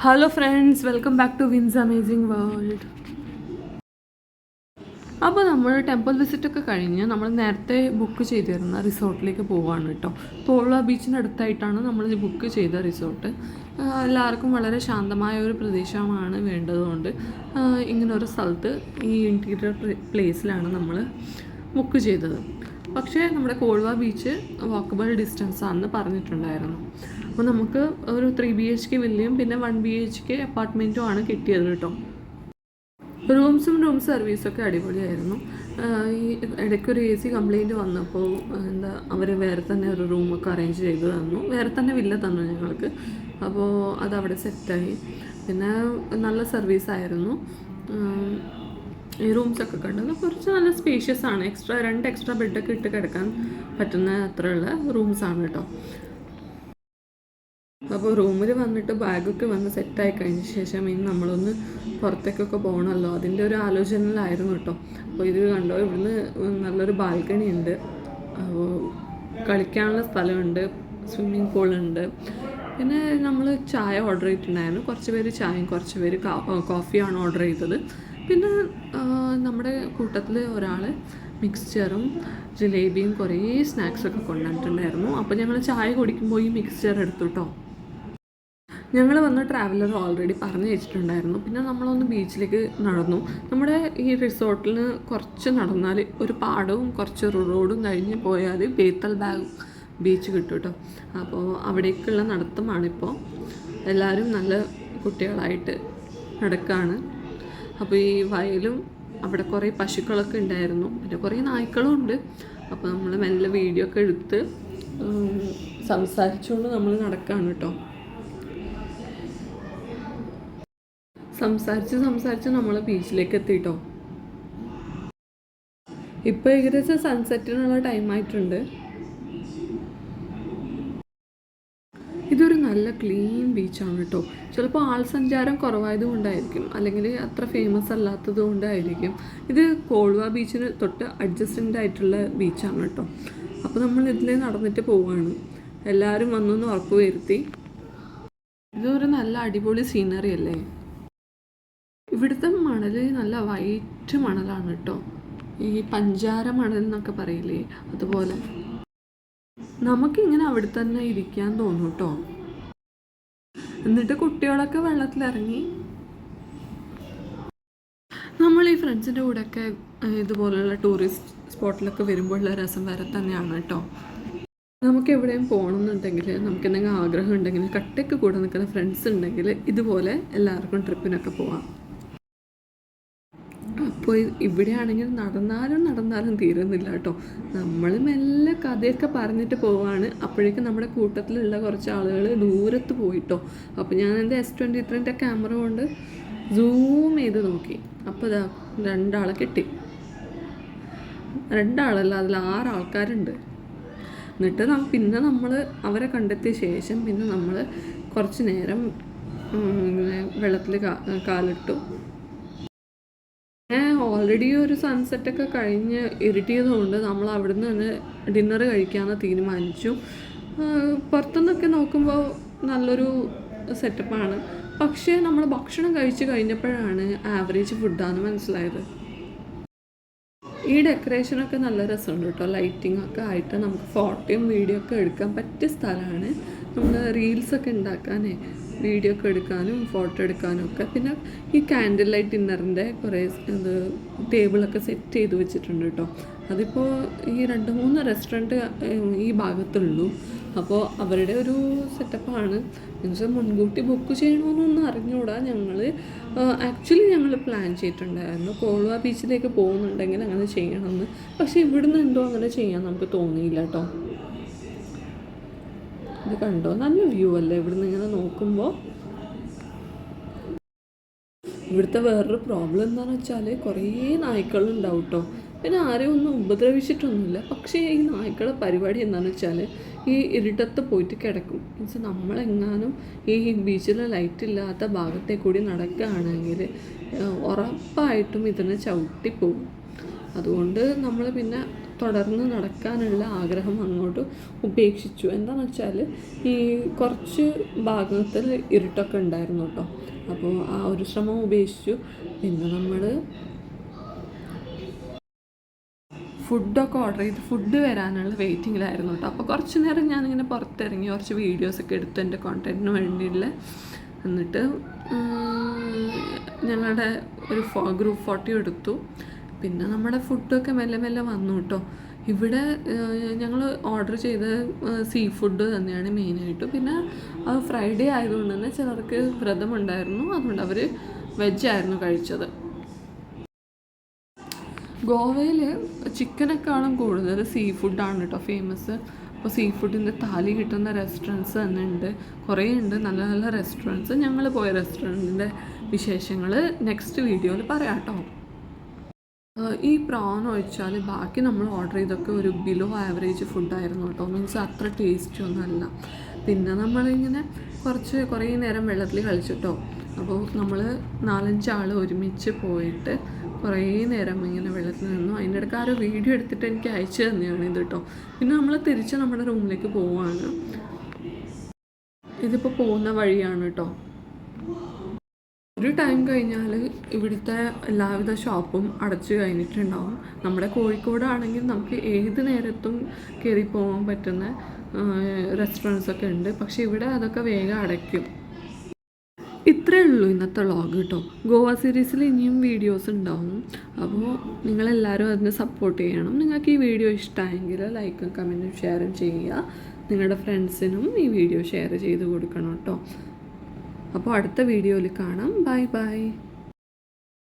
Hello friends, welcome back to Vin's Amazing World. അപ്പോൾ നമ്മൾ temple വിസിറ്റൊക്കെ കഴിഞ്ഞ് നമ്മൾ നേരത്തെ ബുക്ക് ചെയ്തിരുന്ന റിസോർട്ടിലേക്ക് പോവുകയാണ് കേട്ടോ. കോൾവ ബീച്ചിനടുത്തായിട്ടാണ് നമ്മൾ ബുക്ക് ചെയ്ത റിസോർട്ട്. എല്ലാവർക്കും വളരെ ശാന്തമായ ഒരു പ്രദേശമാണ് വേണ്ടതുകൊണ്ട് ഇങ്ങനൊരു സ്ഥലത്ത് ഈ ഇൻറ്റീരിയർ പ്ലേസിലാണ് നമ്മൾ ബുക്ക് ചെയ്തത്. പക്ഷേ നമ്മുടെ കോൾവ ബീച്ച് വാക്കബിൾ ഡിസ്റ്റൻസ് ആണെന്ന് പറഞ്ഞിട്ടുണ്ടായിരുന്നു. അപ്പോൾ നമുക്ക് ഒരു 3 BHK വില്ലയും പിന്നെ 1 BHK അപ്പാർട്ട്മെൻറ്റും ആണ് കിട്ടിയത് കേട്ടോ. റൂം സർവീസൊക്കെ അടിപൊളിയായിരുന്നു. ഈ ഇടയ്ക്കൊരു AC കംപ്ലൈൻറ്റ് വന്നപ്പോൾ അവർ വേറെ തന്നെ ഒരു റൂമൊക്കെ അറേഞ്ച് ചെയ്ത് തന്നു, വേറെ തന്നെ വില്ല തന്നു ഞങ്ങൾക്ക്. അപ്പോൾ അതവിടെ സെറ്റായി. പിന്നെ നല്ല സർവീസായിരുന്നു. ഈ റൂംസൊക്കെ കണ്ടത് കുറച്ച് നല്ല സ്പേഷ്യസ് ആണ്. 2 എക്സ്ട്രാ ബെഡൊക്കെ ഇട്ട് കിടക്കാൻ പറ്റുന്ന അത്രയുള്ള റൂംസാണ് കേട്ടോ. അപ്പോൾ റൂമിൽ വന്നിട്ട് ബാഗൊക്കെ വന്ന് സെറ്റായി കഴിഞ്ഞ ശേഷം ഇനി നമ്മളൊന്ന് പുറത്തേക്കൊക്കെ പോകണമല്ലോ, അതിൻ്റെ ഒരു ആലോചനയിലായിരുന്നു കേട്ടോ. അപ്പോൾ ഇത് കണ്ടോ, ഇവിടുന്ന് നല്ലൊരു ബാൽക്കണി ഉണ്ട്, അപ്പോൾ കളിക്കാനുള്ള സ്ഥലമുണ്ട്, സ്വിമ്മിങ് പൂളുണ്ട്. പിന്നെ നമ്മൾ ചായ ഓർഡർ ചെയ്തിട്ടുണ്ടായിരുന്നു. കുറച്ച് പേര് ചായയും കുറച്ച് പേര് കോഫിയാണ് ഓർഡർ ചെയ്തത്. പിന്നെ നമ്മുടെ കൂട്ടത്തിൽ ഒരാൾ മിക്സ്ചറും ജിലേബിയും കുറേ സ്നാക്സൊക്കെ കൊണ്ടുവന്നിട്ടുണ്ടായിരുന്നു. അപ്പോൾ ഞങ്ങൾ ചായ കുടിക്കുമ്പോൾ ഈ മിക്സ്ചർ എടുത്തു കേട്ടോ. ഞങ്ങൾ വന്ന ട്രാവലർ ഓൾറെഡി പറഞ്ഞു വെച്ചിട്ടുണ്ടായിരുന്നു. പിന്നെ നമ്മളൊന്ന് ബീച്ചിലേക്ക് നടന്നു. നമ്മുടെ ഈ റിസോർട്ടിൽ കുറച്ച് നടന്നാൽ ഒരു പാടവും കുറച്ച് റോഡും കഴിഞ്ഞ് പോയാൽ ബേത്തൽ ബീച്ച് കിട്ടും കേട്ടോ. അപ്പോൾ അവിടേക്കുള്ള നടത്തമാണിപ്പോൾ. എല്ലാവരും നല്ല കുട്ടികളായിട്ട് നടക്കുകയാണ്. അപ്പോൾ ഈ വയലും അവിടെ കുറേ പശുക്കളൊക്കെ ഉണ്ടായിരുന്നു, പിന്നെ കുറേ നായ്ക്കളും ഉണ്ട്. അപ്പോൾ നമ്മൾ മെല്ലെ വീഡിയോ ഒക്കെ എടുത്ത് സംസാരിച്ചുകൊണ്ട് നമ്മൾ നടക്കുകയാണ് കേട്ടോ. സംസാരിച്ച് നമ്മൾ ബീച്ചിലേക്ക് എത്തിയിട്ടോ. ഇപ്പോൾ ഏകദേശം സൺസെറ്റിനുള്ള ടൈമായിട്ടുണ്ട്. ഇതൊരു നല്ല ക്ലീൻ ബീച്ചാണ് കേട്ടോ. ചിലപ്പോൾ ആൾ സഞ്ചാരം കുറവായത് കൊണ്ടായിരിക്കും, അല്ലെങ്കിൽ അത്ര ഫേമസ് അല്ലാത്തത് കൊണ്ടായിരിക്കും. ഇത് കോൾവ ബീച്ചിന് തൊട്ട് അഡ്ജസ്റ്റൻ്റ് ആയിട്ടുള്ള ബീച്ചാണ് കേട്ടോ. അപ്പോൾ നമ്മൾ ഇതിലേ നടന്നിട്ട് പോവുകയാണ്. എല്ലാവരും വന്നൊന്ന് ഉറപ്പ് വരുത്തി. ഇതൊരു നല്ല അടിപൊളി സീനറി അല്ലേ. ഇവിടുത്തെ മണൽ നല്ല വൈറ്റ് മണലാണ് കേട്ടോ. ഈ പഞ്ചാര മണൽ എന്നൊക്കെ പറയില്ലേ, അതുപോലെ. നമുക്കിങ്ങനെ അവിടെ തന്നെ ഇരിക്കാൻ തോന്നും കേട്ടോ. എന്നിട്ട് കുട്ടികളൊക്കെ വെള്ളത്തിലിറങ്ങി. നമ്മൾ ഈ ഫ്രണ്ട്സിൻ്റെ കൂടെയൊക്കെ ഇതുപോലുള്ള ടൂറിസ്റ്റ് സ്പോട്ടിലൊക്കെ വരുമ്പോഴുള്ള രസം വേറെ തന്നെയാണ് കേട്ടോ. നമുക്ക് എവിടെയും പോകണമെന്നുണ്ടെങ്കിൽ, നമുക്ക് എന്തെങ്കിലും ആഗ്രഹം ഉണ്ടെങ്കിൽ, കട്ടയ്ക്ക് കൂടെ നിൽക്കുന്ന ഫ്രണ്ട്സ് ഉണ്ടെങ്കിൽ ഇതുപോലെ എല്ലാവർക്കും ട്രിപ്പിനൊക്കെ പോവാം. അപ്പോൾ ഇവിടെയാണെങ്കിൽ നടന്നാലും തീരുന്നില്ല കേട്ടോ. നമ്മൾ മെല്ലെ കഥയൊക്കെ പറഞ്ഞിട്ട് പോവാണ്. അപ്പോഴേക്കും നമ്മുടെ കൂട്ടത്തിലുള്ള കുറച്ച് ആളുകൾ ദൂരത്ത് പോയിട്ടോ. അപ്പോൾ ഞാൻ എൻ്റെ S23 ക്യാമറ കൊണ്ട് സൂം ചെയ്ത് നോക്കി. അപ്പോൾ ഇതാ 2 ആളെ കിട്ടി. 2 ആളല്ല, അതിൽ 6 ആൾക്കാരുണ്ട്. എന്നിട്ട് പിന്നെ നമ്മൾ അവരെ കണ്ടെത്തിയ ശേഷം പിന്നെ നമ്മൾ കുറച്ച് നേരം ഇങ്ങനെ വെള്ളത്തിൽ കാലിട്ടു. ഓൾറെഡി ഒരു സൺസെറ്റൊക്കെ കഴിഞ്ഞ് ഇരുട്ടിയതുകൊണ്ട് നമ്മൾ അവിടുന്ന് തന്നെ ഡിന്നർ കഴിക്കാമെന്ന് തീരുമാനിച്ചു. പുറത്തുനിന്നൊക്കെ നോക്കുമ്പോൾ നല്ലൊരു സെറ്റപ്പാണ്. പക്ഷേ നമ്മൾ ഭക്ഷണം കഴിച്ച് കഴിഞ്ഞപ്പോഴാണ് ആവറേജ് ഫുഡാണെന്ന് മനസ്സിലായത്. ഈ ഡെക്കറേഷനൊക്കെ നല്ല രസമുണ്ട് കേട്ടോ. ലൈറ്റിംഗ് ഒക്കെ ആയിട്ട് നമുക്ക് ഫോട്ടോയും വീഡിയോ ഒക്കെ എടുക്കാൻ പറ്റിയ സ്ഥലമാണ്. നമ്മൾ റീൽസൊക്കെ ഉണ്ടാക്കാനേ, വീഡിയോ ഒക്കെ എടുക്കാനും ഫോട്ടോ എടുക്കാനും ഒക്കെ. പിന്നെ ഈ കാൻഡിൽ ലൈറ്റ് ഡിന്നറിൻ്റെ കുറേ ടേബിളൊക്കെ സെറ്റ് ചെയ്ത് വെച്ചിട്ടുണ്ട് കേട്ടോ. അതിപ്പോൾ ഈ 2-3 റെസ്റ്റോറൻറ്റ് ഈ ഭാഗത്തുള്ളൂ. അപ്പോൾ അവരുടെ ഒരു സെറ്റപ്പാണ്. എന്നുവെച്ചാൽ മുൻകൂട്ടി ബുക്ക് ചെയ്യണമെന്നൊന്നും അറിഞ്ഞുകൂടാ. ആക്ച്വലി ഞങ്ങൾ പ്ലാൻ ചെയ്തിട്ടുണ്ടായിരുന്നു കോൾവ ബീച്ചിലേക്ക് പോകുന്നുണ്ടെങ്കിൽ അങ്ങനെ ചെയ്യണമെന്ന്. പക്ഷേ ഇവിടുന്ന് എന്തോ അങ്ങനെ ചെയ്യാൻ നമുക്ക് തോന്നിയില്ല കേട്ടോ. ഇത് കണ്ടോ, നല്ല വ്യൂ അല്ലേ ഇവിടുന്ന് ഇങ്ങനെ നോക്കുമ്പോൾ. ഇവിടുത്തെ വേറൊരു പ്രോബ്ലം എന്താണെന്ന് വെച്ചാൽ കുറേ നായ്ക്കളുണ്ടാവും കേട്ടോ. പിന്നെ ആരെയും ഒന്നും ഉപദ്രവിച്ചിട്ടൊന്നുമില്ല. പക്ഷേ ഈ നായ്ക്കളുടെ പരിപാടി എന്താണെന്ന് വെച്ചാൽ ഈ ഇരുട്ടത്ത് പോയിട്ട് കിടക്കും. മീൻസ് നമ്മളെങ്ങാനും ഈ ബീച്ചിൽ ലൈറ്റ് ഇല്ലാത്ത ഭാഗത്തേക്ക് കൂടി നടക്കുകയാണെങ്കിൽ ഉറപ്പായിട്ടും ഇതിനെ ചവിട്ടിപ്പോവും. അതുകൊണ്ട് നമ്മൾ പിന്നെ തുടർന്ന് നടക്കാനുള്ള ആഗ്രഹം അങ്ങോട്ട് ഉപേക്ഷിച്ചു. എന്താണെന്ന് വെച്ചാൽ ഈ കുറച്ച് ഭാഗത്തിൽ ഇരുട്ടൊക്കെ ഉണ്ടായിരുന്നു കേട്ടോ. അപ്പോൾ ആ ഒരു ശ്രമം ഉപേക്ഷിച്ചു. പിന്നെ നമ്മൾ ഫുഡൊക്കെ ഓർഡർ ചെയ്ത് ഫുഡ് വരാനുള്ള വെയിറ്റിങ്ങിലായിരുന്നു കേട്ടോ. അപ്പോൾ കുറച്ച് നേരം ഞാനിങ്ങനെ പുറത്തിറങ്ങി കുറച്ച് വീഡിയോസൊക്കെ എടുത്തു എൻ്റെ കോണ്ടൻറ്റിന് വേണ്ടിയുള്ള. എന്നിട്ട് ഞങ്ങളുടെ ഒരു ഗ്രൂപ്പ് ഫോട്ടോ എടുത്തു. പിന്നെ നമ്മുടെ ഫുഡൊക്കെ മെല്ലെ മെല്ലെ വന്നു കേട്ടോ. ഇവിടെ ഞങ്ങൾ ഓർഡർ ചെയ്ത സീ ഫുഡ് തന്നെയാണ് മെയിനായിട്ട്. പിന്നെ ഫ്രൈഡേ ആയതുകൊണ്ട് തന്നെ ചിലർക്ക് വ്രതമുണ്ടായിരുന്നു, അതുകൊണ്ട് അവർ വെജായിരുന്നു കഴിച്ചത്. ഗോവയിൽ ചിക്കനേക്കാളും കൂടുതൽ സീ ഫുഡാണ് കേട്ടോ ഫേമസ്. അപ്പോൾ സീ ഫുഡിൻ്റെ താലി കിട്ടുന്ന റെസ്റ്റോറൻറ്റ്സ് തന്നെ ഉണ്ട്, കുറേ ഉണ്ട്, നല്ല നല്ല റെസ്റ്റോറൻറ്റ്സ്. ഞങ്ങൾ പോയ റെസ്റ്റോറൻറ്റിൻ്റെ വിശേഷങ്ങൾ നെക്സ്റ്റ് വീഡിയോയിൽ പറയാം കേട്ടോ. ഈ പ്രാൺ ഒഴിച്ചാൽ ബാക്കി നമ്മൾ ഓർഡർ ചെയ്തൊക്കെ ഒരു ബിലോ ആവറേജ് ഫുഡായിരുന്നു കേട്ടോ. മീൻസ് അത്ര ടേസ്റ്റ് ഒന്നുമല്ല. പിന്നെ നമ്മളിങ്ങനെ കുറേ നേരം വെള്ളത്തിൽ കളിച്ചിട്ടോ. അപ്പോൾ നമ്മൾ 4-5 ആൾ ഒരുമിച്ച് പോയിട്ട് കുറേ നേരം ഇങ്ങനെ വെള്ളത്തിൽ നിന്നു. അതിൻ്റെ ഇടയ്ക്ക് ആരോ വീഡിയോ എടുത്തിട്ട് എനിക്ക് അയച്ചു തന്നെയാണ് ഇത് കേട്ടോ. പിന്നെ നമ്മൾ തിരിച്ച് നമ്മുടെ റൂമിലേക്ക് പോവുകയാണ്. ഇതിപ്പോൾ പോകുന്ന വഴിയാണ് കേട്ടോ. ഒരു ടൈം കഴിഞ്ഞാൽ ഇവിടുത്തെ എല്ലാവിധ ഷോപ്പും അടച്ചു കഴിഞ്ഞിട്ടുണ്ടാവും. നമ്മുടെ കോഴിക്കോടാണെങ്കിൽ നമുക്ക് ഏത് നേരത്തും കയറി പോകാൻ പറ്റുന്ന റെസ്റ്റോറൻറ്റ്സൊക്കെ ഉണ്ട്. പക്ഷേ ഇവിടെ അതൊക്കെ വേഗം അടയ്ക്കും. ഇത്രയേ ഉള്ളൂ ഇന്നത്തെ വ്ളോഗ് കേട്ടോ. ഗോവ സീരീസിൽ ഇനിയും വീഡിയോസ് ഉണ്ടാവും. അപ്പോൾ നിങ്ങളെല്ലാവരും അതിനെ സപ്പോർട്ട് ചെയ്യണം. നിങ്ങൾക്ക് ഈ വീഡിയോ ഇഷ്ടമായെങ്കിൽ ലൈക്കും കമൻറ്റും ഷെയറും ചെയ്യുക. നിങ്ങളുടെ ഫ്രണ്ട്സിനും ഈ വീഡിയോ ഷെയർ ചെയ്ത് കൊടുക്കണം കേട്ടോ. അപ്പോൾ അടുത്ത വീഡിയോയിൽ കാണാം. Bye bye.